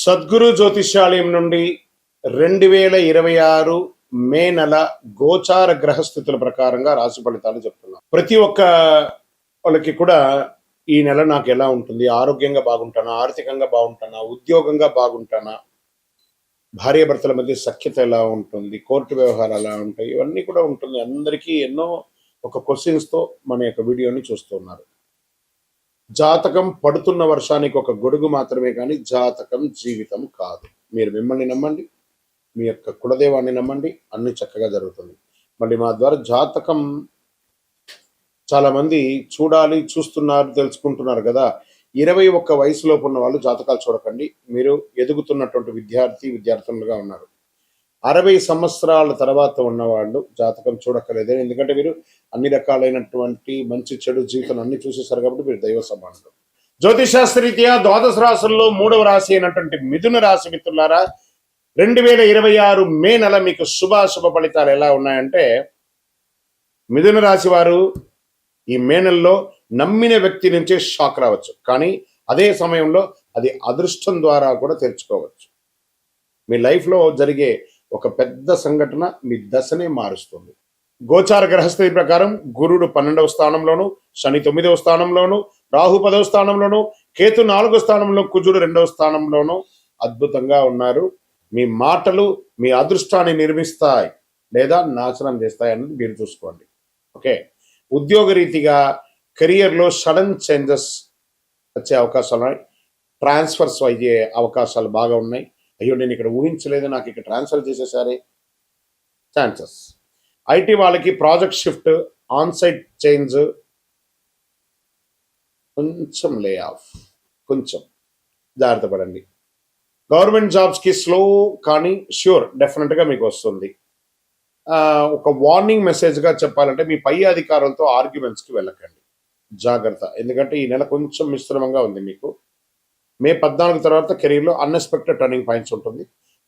సద్గురు జ్యోతిష్యాలయం నుండి 2026 మే నెల గోచార గ్రహస్థితుల ప్రకారంగా రాశి ఫలితాలు చెప్తున్నాం. ప్రతి ఒక్క వాళ్ళకి కూడా ఈ నెల నాకు ఎలా ఉంటుంది, ఆరోగ్యంగా బాగుంటానా, ఆర్థికంగా బాగుంటానా, ఉద్యోగంగా బాగుంటానా, భార్యాభర్తల మధ్య సఖ్యత ఎలా ఉంటుంది, కోర్టు వ్యవహారాలు ఎలా ఉంటాయి, ఇవన్నీ కూడా ఉంటుంది. అందరికీ ఎన్నో ఒక క్వశ్చన్స్తో మన యొక్క వీడియోని చూస్తున్నారు. జాతకం పడుతున్న వర్షానికి ఒక గొడుగు మాత్రమే కానీ జాతకం జీవితం కాదు. మీరు మిమ్మల్ని నమ్మండి, మీ యొక్క కులదేవాన్ని నమ్మండి, అన్ని చక్కగా జరుగుతుంది. మళ్ళీ మా ద్వారా జాతకం చాలా మంది చూడాలి, చూస్తున్నారు, తెలుసుకుంటున్నారు కదా. 21 వయసులోపు ఉన్న వాళ్ళు జాతకాలు చూడకండి. మీరు ఎదుగుతున్నటువంటి విద్యార్థులుగా ఉన్నారు. 60 సంవత్సరాల తర్వాత ఉన్నవాళ్ళు జాతకం చూడక్కర్లేదు. ఎందుకంటే మీరు అన్ని రకాలైనటువంటి మంచి చెడు జీవితం అన్ని చూసేశారు కాబట్టి మీరు దైవ సమానులు. జ్యోతిశాస్త్రరీత్యా ద్వాదశ రాశుల్లో 3వ రాశి అయినటువంటి మిథున రాశి మిత్రులారా, 2026 మే నెల మీకు శుభాశుభ ఫలితాలు ఎలా ఉన్నాయంటే, మిథున రాశి వారు ఈ మే నెలలో నమ్మిన వ్యక్తి నుంచే షాక్ రావచ్చు, కానీ అదే సమయంలో అది అదృష్టం ద్వారా కూడా తెరుచుకోవచ్చు. మీ లైఫ్లో జరిగే ఒక పెద్ద సంఘటన మీ దశనే మారుస్తుంది. గోచార గ్రహస్థితి ప్రకారం గురుడు 12వ స్థానంలోను, శని 9వ స్థానంలోను, రాహు 10వ స్థానంలోను, కేతు 4వ స్థానంలో, కుజుడు 2వ స్థానంలోను అద్భుతంగా ఉన్నారు. మీ మాటలు మీ అదృష్టాన్ని నిర్మిస్తాయి లేదా నాశనం చేస్తాయి అన్నది మీరు చూసుకోండి. ఓకే, ఉద్యోగ రీతిగా కెరియర్లో సడన్ చేంజెస్ వచ్చే అవకాశాలు ఉన్నాయి. ట్రాన్స్ఫర్స్ అయ్యే అవకాశాలు బాగా ఉన్నాయి. అయ్యో నేను ఇక్కడ ఊహించలేదు, నాకు ఇక్కడ ట్రాన్స్ఫర్ చేసేసారే ఛాన్సెస్. ఐటీ వాళ్ళకి ప్రాజెక్ట్ షిఫ్ట్, ఆన్సైట్ చేంజ్, కొంచెం లే ఆఫ్, కొంచెం జాగ్రత్త పడండి. గవర్నమెంట్ జాబ్స్కి స్లో కానీ ష్యూర్ డెఫినెట్గా మీకు వస్తుంది. ఒక వార్నింగ్ మెసేజ్గా చెప్పాలంటే మీ పై అధికారులతో ఆర్గ్యుమెంట్స్కి వెళ్ళకండి, జాగ్రత్త. ఎందుకంటే ఈ నెల కొంచెం మిశ్రమంగా ఉంది మీకు. మే 14 తర్వాత కెరీర్లో అన్ఎక్స్పెక్టెడ్ టర్నింగ్ పాయింట్స్ ఉంటుంది.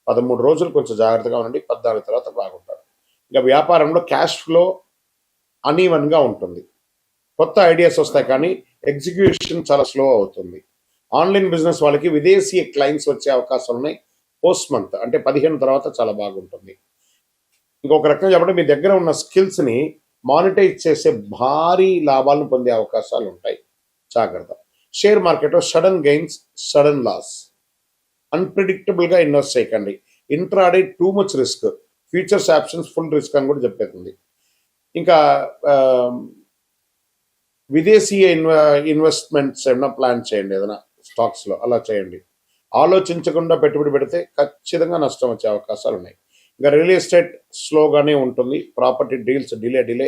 13 రోజులు కొంచెం జాగ్రత్తగా ఉండండి, 14 తర్వాత బాగుంటారు. ఇంకా వ్యాపారంలో క్యాష్ ఫ్లో అనీవన్గా ఉంటుంది. కొత్త ఐడియాస్ వస్తాయి కానీ ఎగ్జిక్యూషన్ చాలా స్లో అవుతుంది. ఆన్లైన్ బిజినెస్ వాళ్ళకి విదేశీ క్లయింట్స్ వచ్చే అవకాశాలు ఉన్నాయి. పోస్ట్ మంత్ అంటే 15 తర్వాత చాలా బాగుంటుంది. ఇంకొక రకంగా చెప్పంటే మీ దగ్గర ఉన్న స్కిల్స్ని మానిటైజ్ చేసే భారీ లాభాలను పొందే అవకాశాలు ఉంటాయి, జాగ్రత్త. షేర్ మార్కెట్లో సడన్ గెయిన్స్, సడన్ లాస్, అన్ప్రిడిక్టబుల్గా ఇన్వెస్ట్ చేయకండి. Intraday too much risk, futures options full risk అని కూడా చెప్పేస్తుంది. ఇంకా విదేశీ ఇన్వెస్ట్మెంట్స్ ఏమైనా ప్లాన్ చేయండి, ఏదైనా స్టాక్స్లో అలా చేయండి. ఆలోచించకుండా పెట్టుబడి పెడితే ఖచ్చితంగా నష్టం వచ్చే అవకాశాలు ఉన్నాయి. ఇంకా రియల్ ఎస్టేట్ స్లోగానే ఉంటుంది. Property deals delay,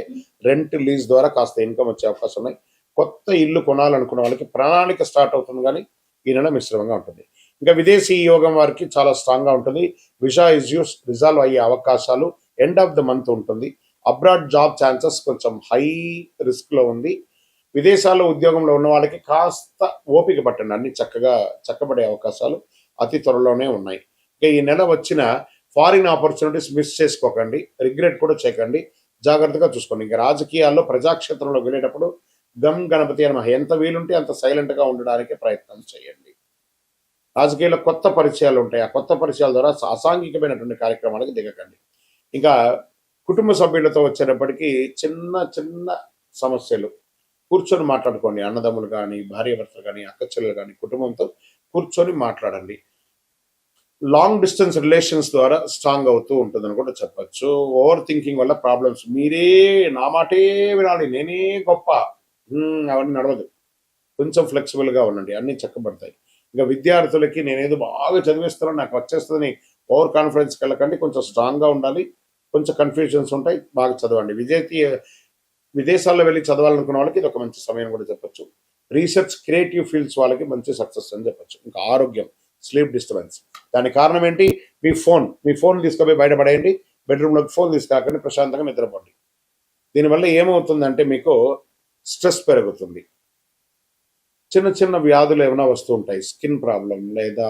rent lease ద్వారా కాస్త ఇన్కమ్ వచ్చే అవకాశం ఉన్నాయి. కొత్త ఇల్లు కొనాలనుకున్న వాళ్ళకి ప్రణాళిక స్టార్ట్ అవుతుంది, కానీ ఈ నెల మిశ్రమంగా ఉంటుంది. ఇంకా విదేశీ యోగం వారికి చాలా స్ట్రాంగ్గా ఉంటుంది. విజా ఇష్యూస్ రిజాల్వ్ అయ్యే అవకాశాలు ఎండ్ ఆఫ్ ద మంత్ ఉంటుంది. అబ్రాడ్ జాబ్ ఛాన్సెస్ కొంచెం హై రిస్క్లో ఉంది. విదేశాల్లో ఉద్యోగంలో ఉన్న వాళ్ళకి కాస్త ఓపిక పట్టండి, అన్ని చక్కబడే అవకాశాలు అతి త్వరలోనే ఉన్నాయి. ఇంకా ఈ నెల వచ్చిన ఫారిన్ ఆపర్చునిటీస్ మిస్ చేసుకోకండి, రిగ్రెట్ కూడా చేయకండి, జాగ్రత్తగా చూసుకోండి. ఇంకా రాజకీయాల్లో ప్రజాక్షేత్రంలో వెళ్ళేటప్పుడు గమ్ గణపతి అని ఎంత వీలుంటే అంత సైలెంట్గా ఉండడానికి ప్రయత్నం చేయండి. రాజకీయాల్లో కొత్త పరిచయాలు ఉంటాయి, ఆ కొత్త పరిచయాల ద్వారా అసాంఘికమైనటువంటి కార్యక్రమాలకు దిగకండి. ఇంకా కుటుంబ సభ్యులతో వచ్చేటప్పటికీ చిన్న సమస్యలు కూర్చొని మాట్లాడుకోండి. అన్నదమ్ములు కానీ, భార్యాభర్తలు కానీ, అక్కచెల్లెలు కానీ కుటుంబంతో కూర్చొని మాట్లాడండి. లాంగ్ డిస్టెన్స్ రిలేషన్స్ ద్వారా స్ట్రాంగ్ అవుతూ ఉంటుందని కూడా చెప్పచ్చు. ఓవర్ థింకింగ్ వల్ల ప్రాబ్లమ్స్, మీరే నా మాటే వినాలి, నేనే గొప్ప, అవన్నీ నడవదు. కొంచెం ఫ్లెక్సిబుల్గా ఉండండి, అన్నీ చక్కబడతాయి. ఇంకా విద్యార్థులకి నేనేదో బాగా చదివిస్తున్నాను, నాకు వచ్చేస్తుందని ఓవర్ కాన్ఫిడెన్స్కి వెళ్ళకండి. కొంచెం స్ట్రాంగ్గా ఉండాలి, కొంచెం కన్ఫ్యూజన్స్ ఉంటాయి, బాగా చదవండి. విదేశాల్లో వెళ్ళి చదవాలనుకున్న వాళ్ళకి ఇది ఒక మంచి సమయం కూడా చెప్పచ్చు. రీసెర్చ్, క్రియేటివ్ ఫీల్డ్స్ వాళ్ళకి మంచి సక్సెస్ అని చెప్పచ్చు. ఇంకా ఆరోగ్యం, స్లీప్ డిస్టర్బెన్స్, దానికి కారణం ఏంటి? మీ ఫోన్ తీసుకుపోయి బయటపడేయండి. బెడ్రూమ్లోకి ఫోన్ తీసుకురాకండి, ప్రశాంతంగా నిద్రపోండి. దీనివల్ల ఏమవుతుందంటే మీకు స్ట్రెస్ పెరుగుతుంది. చిన్న వ్యాధులు ఏమైనా వస్తూ ఉంటాయి, స్కిన్ ప్రాబ్లం లేదా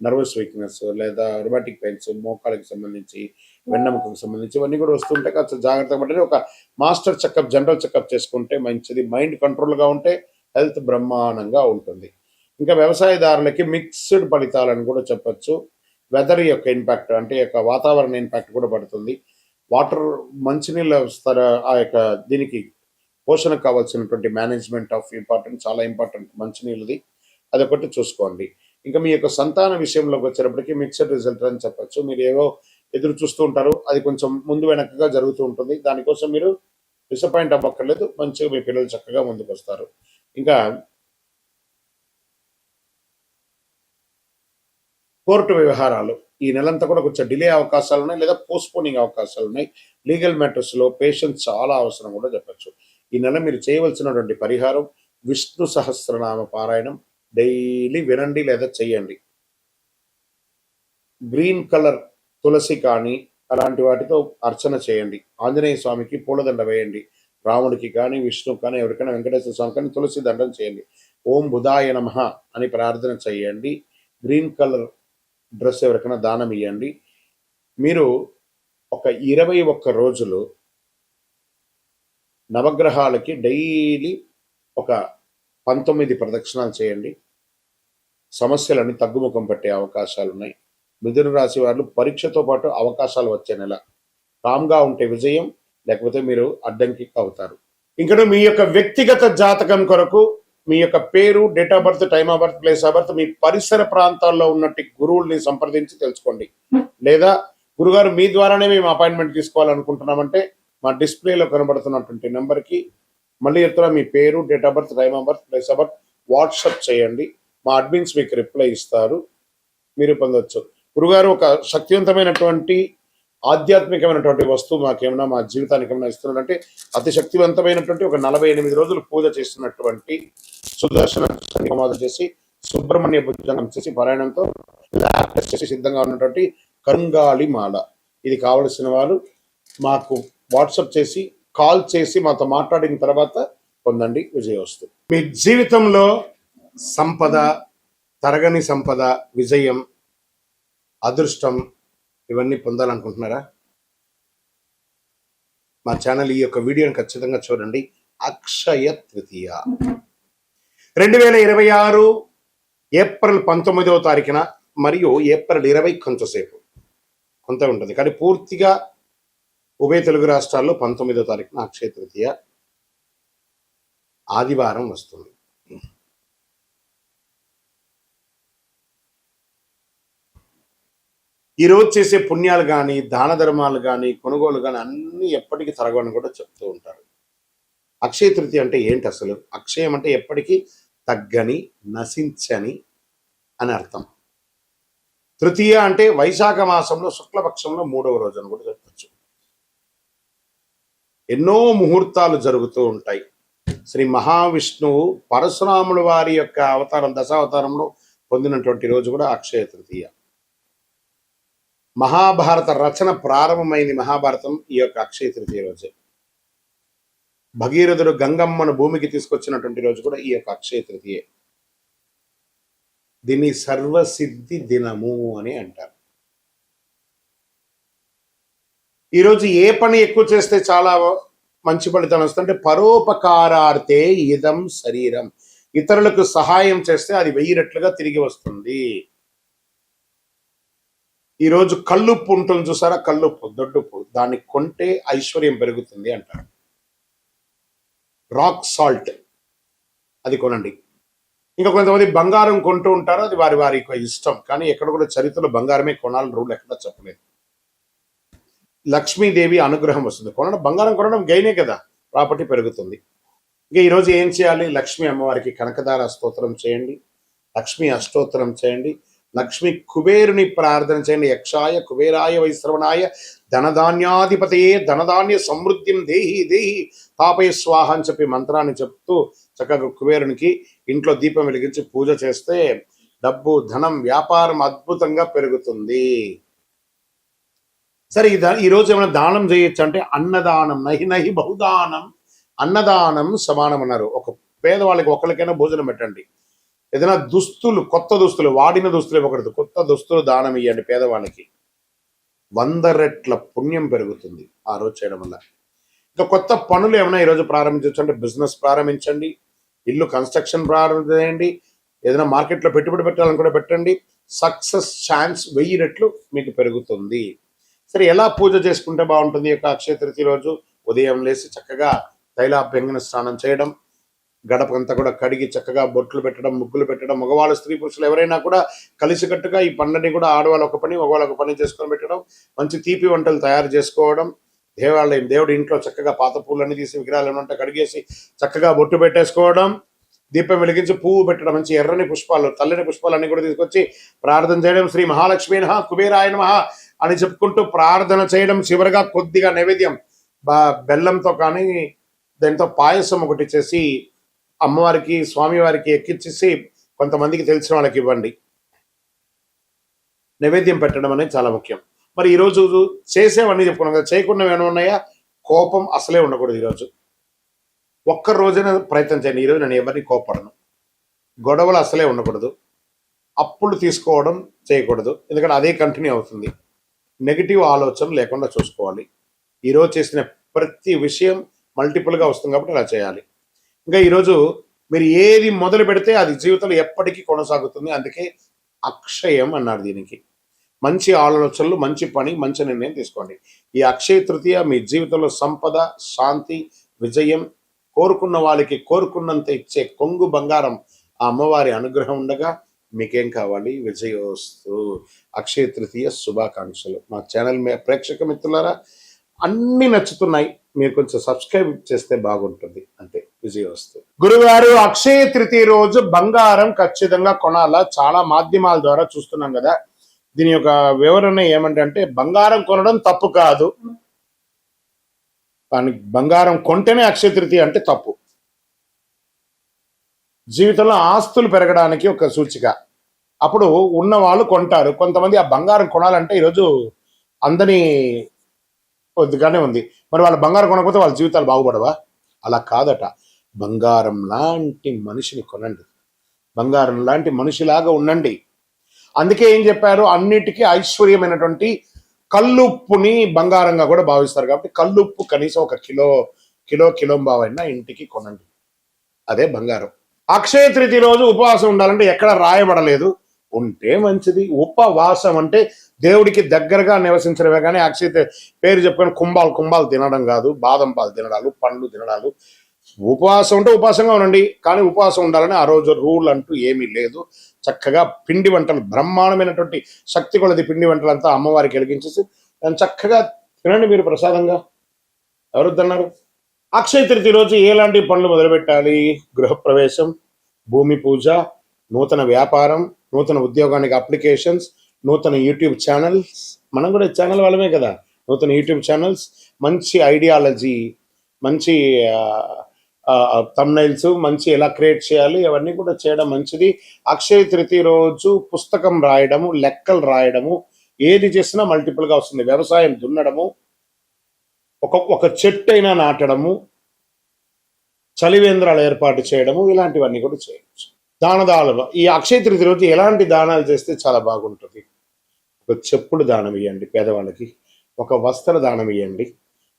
నర్వస్ వీక్నెస్ లేదా రుమాటిక్ పెయిన్స్, మోకాళ్ళకి సంబంధించి, వెన్నెముకకు సంబంధించి ఇవన్నీ కూడా వస్తుంటాయి. కాస్త జాగ్రత్తగా పడి ఒక మాస్టర్ చెకప్, జనరల్ చెకప్ చేసుకుంటే మంచిది. మైండ్ కంట్రోల్గా ఉంటే హెల్త్ బ్రహ్మాండంగా ఉంటుంది. ఇంకా వ్యవసాయదారులకి మిక్స్డ్ ఫలితాలని కూడా చెప్పొచ్చు. వెదర్ యొక్క ఇంపాక్ట్ అంటే యొక్క వాతావరణ ఇంపాక్ట్ కూడా పడుతుంది. వాటర్ మంచినీళ్ళ ఆ యొక్క దీనికి పోషణకు కావాల్సినటువంటి మేనేజ్మెంట్ ఆఫ్ ఇంపార్టెంట్ చాలా ఇంపార్టెంట్ మంచినీళ్ళది. అదొకటి చూసుకోండి. ఇంకా మీ యొక్క సంతాన విషయంలోకి వచ్చేటప్పటికి మిక్స్డ్ రిజల్ట్ అని చెప్పొచ్చు. మీరు ఏవో ఎదురు చూస్తూ ఉంటారు, అది కొంచెం ముందు వెనకగా జరుగుతూ ఉంటుంది. దానికోసం మీరు డిసప్పాయింట్ అవ్వక్కర్లేదు. మంచిగా మీ పిల్లలు చక్కగా ముందుకు వస్తారు. ఇంకా కోర్టు వ్యవహారాలు ఈ నెలంతా కూడా కొంచెం డిలే అవకాశాలు ఉన్నాయి, లేదా పోస్ట్పోనింగ్ అవకాశాలు ఉన్నాయి. లీగల్ మ్యాటర్స్లో పేషెన్స్ చాలా అవసరం కూడా చెప్పచ్చు. ఈ నెల మీరు చేయవలసినటువంటి పరిహారం విష్ణు సహస్రనామ పారాయణం డైలీ వినండి లేదా చెయ్యండి. గ్రీన్ కలర్ తులసి కానీ అలాంటి వాటితో అర్చన చేయండి. ఆంజనేయ స్వామికి పూలదండ వేయండి. రాముడికి కానీ విష్ణువు కానీ ఎవరికైనా వెంకటేశ్వర స్వామి కానీ తులసి దండం చేయండి. ఓం బుధాయ నమః అని ప్రార్థన చేయండి. గ్రీన్ కలర్ డ్రెస్ ఎవరికైనా దానం ఇవ్వండి. మీరు ఒక 21 రోజులు నవగ్రహాలకి డైలీ ఒక 19 ప్రదక్షిణాలు చేయండి. సమస్యలన్నీ తగ్గుముఖం పట్టే అవకాశాలు ఉన్నాయి. మిథున రాశి వాళ్ళు పరీక్షతో పాటు అవకాశాలు వచ్చే నెల. కామ్గా ఉంటే విజయం, లేకపోతే మీరు అడ్డంకి అవుతారు. ఇంకా మీ యొక్క వ్యక్తిగత జాతకం కొరకు మీ యొక్క పేరు, date of birth, time of birth, place of birth, మీ పరిసర ప్రాంతాల్లో ఉన్నట్టు గురువుల్ని సంప్రదించి తెలుసుకోండి. లేదా గురుగారు మీ ద్వారానే మేము అపాయింట్మెంట్ తీసుకోవాలనుకుంటున్నామంటే మా డిస్ప్లేలో కనబడుతున్నటువంటి నెంబర్కి మళ్ళీ చెప్తున్నా, మీ పేరు, date of birth, time of birth, place of birth WhatsApp చేయండి. మా అడ్మిన్స్ మీకు రిప్లై ఇస్తారు, మీరు పొందవచ్చు. గురుగారు ఒక శక్తివంతమైనటువంటి ఆధ్యాత్మికమైనటువంటి వస్తువు మాకేమైనా మా జీవితానికి ఏమైనా ఇస్తున్నారంటే అతి శక్తివంతమైనటువంటి ఒక 48 రోజులు పూజ చేస్తున్నటువంటి సుదర్శన హోమాలు చేసి సుబ్రహ్మణ్య భుజంగం చేసి పారాయణంతో చేసి సిద్ధంగా ఉన్నటువంటి కరుంగాళి మాల. ఇది కావలసిన వారు మాకు వాట్సాప్ చేసి కాల్ చేసి మాతో మాట్లాడిన తర్వాత పొందండి, విజయవస్తు. మీ జీవితంలో సంపద, తరగని సంపద, విజయం, అదృష్టం ఇవన్నీ పొందాలనుకుంటున్నారా? మా ఛానల్ ఈ యొక్క వీడియోని ఖచ్చితంగా చూడండి. అక్షయ తృతీయ 2026 ఏప్రిల్ 19వ తారీఖున మరియు ఏప్రిల్ 20 కొంత ఉంటుంది, కానీ పూర్తిగా ఉభయ తెలుగు రాష్ట్రాల్లో 19వ తారీఖున అక్షయ తృతీయ ఆదివారం వస్తుంది. ఈరోజు చేసే పుణ్యాలు కానీ, దాన ధర్మాలు కానీ, కొనుగోలు కానీ అన్నీ ఎప్పటికీ తరగని కూడా చెప్తూ ఉంటారు. అక్షయ తృతీయ అంటే ఏంటి అసలు? అక్షయం అంటే ఎప్పటికీ తగ్గని, నశించని అని అర్థం. తృతీయ అంటే వైశాఖ మాసంలో శుక్లపక్షంలో 3వ రోజు అని కూడా చెప్పచ్చు. ఎన్నో ముహూర్తాలు జరుగుతూ ఉంటాయి. శ్రీ మహావిష్ణువు పరశురాముల వారి యొక్క అవతారం, దశావతారంలో పొందినటువంటి రోజు కూడా అక్షయ తృతీయ. మహాభారత రచన ప్రారంభమైంది, మహాభారతం ఈ యొక్క అక్షయ తృతీయ రోజే. భగీరథుడు గంగమ్మను భూమికి తీసుకొచ్చినటువంటి రోజు కూడా ఈ యొక్క అక్షయ తృతీయ. దీన్ని సర్వసిద్ధి దినము అని అంటారు. ఈరోజు ఏ పని ఎక్కువ చేస్తే చాలా మంచి ఫలితం వస్తుందంటే పరోపకారార్థే ఇదం శరీరం. ఇతరులకు సహాయం చేస్తే అది 1000 రెట్లుగా తిరిగి వస్తుంది. ఈరోజు కల్లుప్పు ఉంటుంది చూసారా, కల్లుప్పు, దొడ్డుప్పు, దాన్ని కొంటే ఐశ్వర్యం పెరుగుతుంది అంటారు. రాక్ సాల్ట్ అది కొనండి. ఇంకా కొంతమంది బంగారం కొంటూ ఉంటారు, అది వారి వారి ఇష్టం, కానీ ఎక్కడ కూడా చరిత్రలో బంగారమే కొనాలని రూల్ ఎక్కడ చెప్పలేదు. లక్ష్మీదేవి అనుగ్రహం వస్తుంది. బంగారం కొనడం గైనే కదా, ప్రాపర్టీ పెరుగుతుంది. ఇంకా ఈరోజు ఏం చేయాలి? లక్ష్మీ అమ్మవారికి కనకదార స్తోత్రం చేయండి, లక్ష్మీ అష్టోత్తరం చేయండి, లక్ష్మి కుబేరుని ప్రార్థన చేయండి. యక్షాయ కుబేరాయ వైశ్రవణాయ ధనధాన్యాధిపతయే ధనధాన్య సమృద్ధిం దేహి దేహి తాపయ స్వాహ అని చెప్పి మంత్రాన్ని చెప్తూ చక్కగా కుబేరునికి ఇంట్లో దీపం వెలిగించి పూజ చేస్తే డబ్బు, ధనం, వ్యాపారం అద్భుతంగా పెరుగుతుంది. సరే, ఈరోజు ఏమైనా దానం చేయొచ్చు అంటే అన్నదానం, నహి నహి బహుదానం, అన్నదానం సమానం అన్నారు. ఒక పేదవాళ్ళకి ఒకరికైనా భోజనం పెట్టండి. ఏదైనా దుస్తులు, కొత్త దుస్తులు, వాడిన దుస్తులు ఇవ్వకూడదు, కొత్త దుస్తులు దానం ఇవ్వండి పేదవాళ్ళకి. 100 రెట్ల పుణ్యం పెరుగుతుంది ఆ రోజు చేయడం వల్ల. ఇంకా కొత్త పనులు ఏమైనా ఈరోజు ప్రారంభించవచ్చు అంటే బిజినెస్ ప్రారంభించండి, ఇల్లు కన్స్ట్రక్షన్ ప్రారంభించండి, ఏదైనా మార్కెట్లో పెట్టుబడి పెట్టాలని కూడా పెట్టండి. సక్సెస్ ఛాన్స్ 1000 రెట్లు మీకు పెరుగుతుంది. సరే, ఎలా పూజ చేసుకుంటే బాగుంటుంది ఈ యొక్క అక్షయ తృతీయ రోజు? ఉదయం లేచి చక్కగా తైలాభ్యంగన స్నానం చేయడం, గడపంతా కూడా కడిగి చక్కగా బొట్లు పెట్టడం, ముగ్గులు పెట్టడం, మగవాళ్ళు స్త్రీ పురుషులు ఎవరైనా కూడా కలిసికట్టుగా ఈ పండుని కూడా ఆడవాళ్ళు ఒక పని మగవాళ్ళు ఒక పని చేసుకొని పెట్టడం, మంచి తీపి వంటలు తయారు చేసుకోవడం, దేవాలయం దేవుడి ఇంట్లో చక్కగా పాత పూలన్నీ తీసి విగ్రహాలు ఏమంటే కడిగేసి చక్కగా బొట్టు పెట్టేసుకోవడం, దీపం వెలిగించి పువ్వు పెట్టడం, మంచి ఎర్రని పుష్పాలు తెల్లని పుష్పాలు అన్ని కూడా తీసుకొచ్చి ప్రార్థన చేయడం, శ్రీ మహాలక్ష్మీ నమః కుబేరాయ నమః అని చెప్పుకుంటూ ప్రార్థన చేయడం. చివరిగా కొద్దిగా నైవేద్యం బెల్లంతో కానీ దాంతో పాయసం ఒకటి చేసి అమ్మవారికి స్వామివారికి ఎక్కించేసి కొంతమందికి తెలిసిన వాళ్ళకి ఇవ్వండి. నైవేద్యం పెట్టడం అనేది చాలా ముఖ్యం. మరి ఈరోజు చేసేవన్నీ చెప్పుకున్నాం కదా, చేయకుండా ఏమైనా ఉన్నాయా? కోపం అసలే ఉండకూడదు. ఈరోజు ఒక్క రోజైనా ప్రయత్నం చేయండి. ఈరోజు నేను ఎవరిని కోపడను, గొడవలు అసలే ఉండకూడదు, అప్పులు తీసుకోవడం చేయకూడదు, ఎందుకంటే అదే కంటిన్యూ అవుతుంది. నెగిటివ్ ఆలోచన లేకుండా చూసుకోవాలి. ఈరోజు చేసిన ప్రతి విషయం మల్టిపుల్గా వస్తుంది కాబట్టి అలా చేయాలి. ఇంకా ఈరోజు మీరు ఏది మొదలు పెడితే అది జీవితంలో ఎప్పటికీ కొనసాగుతుంది. అందుకే అక్షయం అన్నారు దీనికి. మంచి ఆలోచనలు, మంచి పని, మంచి నిర్ణయం తీసుకోండి. ఈ అక్షయ తృతీయ మీ జీవితంలో సంపద, శాంతి, విజయం, కోరుకున్న వాళ్ళకి కోరుకున్నంత ఇచ్చే కొంగు బంగారం ఆ అమ్మవారి అనుగ్రహం ఉండగా మీకేం కావాలి? విజయోస్తు. అక్షయ తృతీయ శుభాకాంక్షలు. మా ఛానల్ ప్రేక్షక మిత్రులారా, అన్ని నచ్చుతున్నాయి, మీరు కొంచెం సబ్స్క్రైబ్ చేస్తే బాగుంటుంది. అంటే విజయోస్తు. గురుగారు, అక్షయ తృతీయ రోజు బంగారం ఖచ్చితంగా కొనాలా? చాలా మాధ్యమాల ద్వారా చూస్తున్నాం కదా, దీని యొక్క వివరణ ఏమంటే బంగారం కొనడం తప్పు కాదు, కానీ బంగారం కొంటేనే అక్షయ తృతీయ అంటే తప్పు. జీవితంలో ఆస్తులు పెరగడానికి ఒక సూచిక. అప్పుడు ఉన్న వాళ్ళు కొంటారు. కొంతమంది ఆ బంగారం కొనాలంటే ఈరోజు అందని కొద్దిగానే ఉంది. మరి వాళ్ళ బంగారం కొనకపోతే వాళ్ళ జీవితాలు బాగుపడవా? అలా కాదట. బంగారం లాంటి మనిషిని కొనండి, బంగారం లాంటి మనిషిలాగా ఉండండి. అందుకే ఏం చెప్పారు? అన్నిటికీ ఐశ్వర్యమైనటువంటి కల్లుప్పుని బంగారంగా కూడా భావిస్తారు. కాబట్టి కల్లుప్పు కనీసం ఒక కిలో బావైనా ఇంటికి కొనండి, అదే బంగారం. అక్షయ తృతీయ రోజు ఉపవాసం ఉండాలంటే ఎక్కడ రాయబడలేదు, ఉంటే మంచిది. ఉపవాసం అంటే దేవుడికి దగ్గరగా నివసించడమే, కానీ అక్షయ పేరు చెప్పుకొని కుంభాలు తినడం కాదు, బాదం పాలు తినడాలు, పండ్లు తినడాలు. ఉపవాసం ఉంటే ఉపవాసంగా ఉండండి, కానీ ఉపవాసం ఉండాలని ఆ రోజు రూల్ అంటూ ఏమీ లేదు. చక్కగా పిండి వంటలు, బ్రహ్మాండమైనటువంటి శక్తి కొలది పిండి వంటలంతా అమ్మవారికి వెలిగించేసి దాన్ని చక్కగా తినండి మీరు ప్రసాదంగా. ఎవరొద్దన్నారు? అక్షయ తృతీయ రోజు ఎలాంటి పనులు మొదలుపెట్టాలి? గృహప్రవేశం, భూమి పూజ, నూతన వ్యాపారం, నూతన ఉద్యోగానికి అప్లికేషన్స్, నూతన యూట్యూబ్ ఛానల్స్. మనం కూడా ఛానల్ వాళ్ళమే కదా. నూతన యూట్యూబ్ ఛానల్స్, మంచి ఐడియాలజీ, మంచి థంబ్నైల్స్, మంచి ఎలా క్రియేట్ చేయాలి అవన్నీ కూడా చేయడం మంచిది. అక్షయ తృతీయ రోజు పుస్తకం రాయడము, లెక్కలు రాయడము, ఏది చేసినా మల్టిపుల్గా వస్తుంది. వ్యవసాయం దున్నడము, ఒక చెట్టు అయినా నాటడము, చలివేంద్రాలు ఏర్పాటు చేయడము, ఇలాంటివన్నీ కూడా చేయవచ్చు. దానాలు ఈ అక్షయ తృతీయ రోజు ఎలాంటి దానాలు చేస్తే చాలా బాగుంటుంది? ఒక చెప్పులు దానం ఇవ్వండి పేదవాళ్ళకి, ఒక వస్త్ర దానం ఇవ్వండి,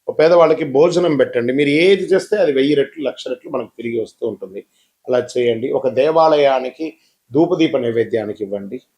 ఒక పేదవాళ్ళకి భోజనం పెట్టండి. మీరు ఏది చేస్తే అది 1000 రెట్లు 1,00,000 రెట్లు మనకు తిరిగి వస్తూ ఉంటుంది. అలా చేయండి. ఒక దేవాలయానికి ధూపదీప నైవేద్యానికి ఇవ్వండి.